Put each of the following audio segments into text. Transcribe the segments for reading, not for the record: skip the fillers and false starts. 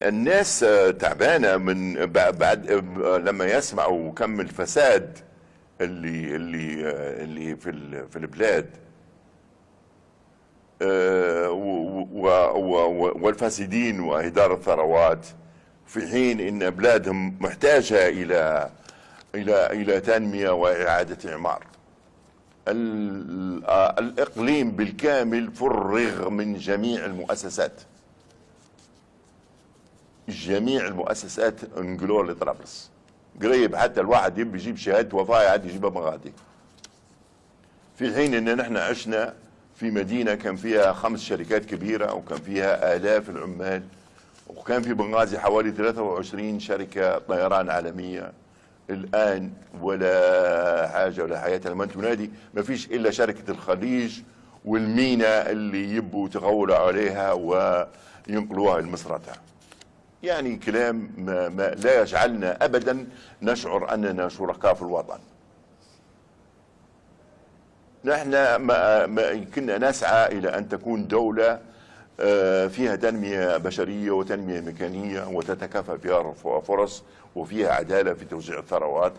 الناس تعبانه من بعد لما يسمعوا كم الفساد اللي في البلاد، والفاسدين واهدار الثروات، في حين ان بلادهم محتاجه الى تنميه واعاده اعمار. الاقليم بالكامل فرغ من جميع المؤسسات، جميع المؤسسات انقلوا لطرابلس. قريب حتى الواحد يبي يجيب شهاده وفاه عاد يجيبها مغادي، في حين ان نحن عشنا في مدينه كان فيها 5 شركات كبيره وكان فيها آلاف العمال، وكان في بنغازي حوالي 23 شركه طيران عالميه. الان ولا حاجه ولا حياه لمن تنادي، ما فيش الا شركه الخليج والمينا اللي يبوا يتغولوا عليها وينقلوها لمصراتها. يعني كلام ما لا يجعلنا ابدا نشعر اننا شركاء في الوطن. نحن ما كنا نسعى الى ان تكون دوله فيها تنميه بشريه وتنميه ميكانيه وتتكافئ فيها فرص وفيها عداله في توزيع الثروات،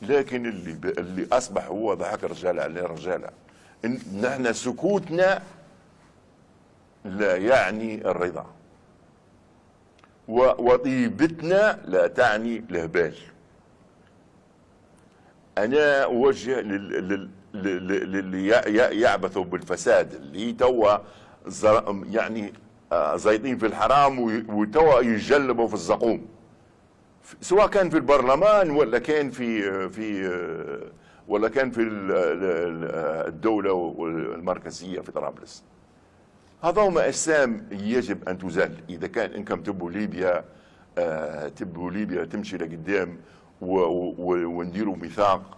لكن اللي اصبح هو ضحك رجال على رجاله. نحن سكوتنا لا يعني الرضا، وطيبتنا لا تعني الهبال. انا اوجه للي يعبثوا بالفساد، اللي توا يعني زايطين في الحرام وتوا يجلبوا في الزقوم، سواء كان في البرلمان ولا كان في الدولة المركزية في طرابلس. هذوما أجسام يجب أن تزال. إذا كان إنكم تبوا ليبيا تمشي لقدام ونديروا ميثاق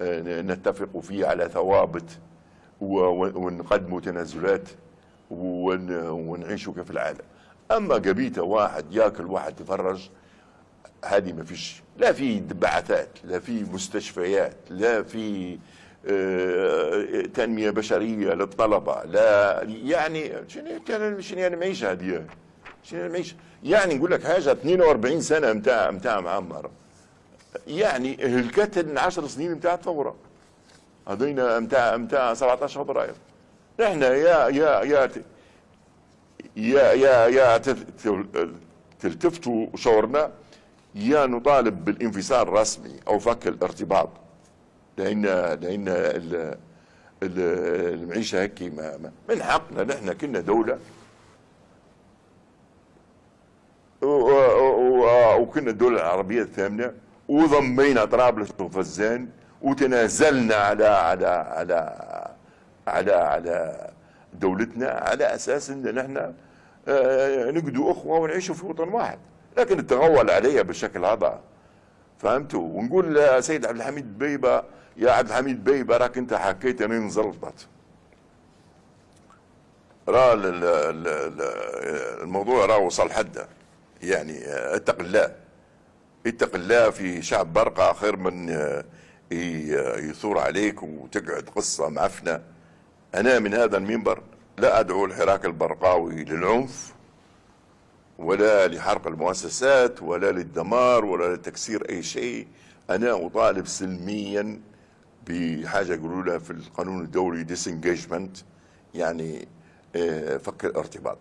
نتفق فيه على ثوابت ونقدموا تنازلات ونعيشوا كيف العالم. أما قبيته واحد ياكل واحد يفرج، هذه ما فيش، لا في بعثات، لا في مستشفيات، لا في تنمية بشرية للطلبة، لا يعني شنو المعيشة هذه؟ شنو المعيشة؟ يعني نقول لك حاجة 42 سنة متاع معمر، يعني هلكت 10 سنين متاع الثورة هذين متاع 17 فبراير. نحن يا تلتفتوا شعورنا، يا نطالب بالانفصال الرسمي او فك الارتباط، لان المعيشه هيك من حقنا. نحن كنا دوله وكنا الدوله العربيه الثامنه، وضمينا طرابلس وفزان، وتنازلنا على دولتنا على اساس ان نحن نقدوا اخوه ونعيشوا في وطن واحد. لكن التغول عليها بالشكل هذا، فهمتوا؟ ونقول سيد عبد الحميد بيبه، يا عبد الحميد بيبه راك انت حكيت اني انزلطت. الموضوع راه وصل حده. يعني اتق الله، اتق الله في شعب برقة، خير من يثور عليك وتقعد قصة معفنة. أنا من هذا المنبر لا أدعو الحراك البرقاوي للعنف ولا لحرق المؤسسات ولا للدمار ولا لتكسير أي شيء. أنا أطالب سلميا بحاجة يقولوا لها في القانون الدولي disengagement، يعني فك الارتباط.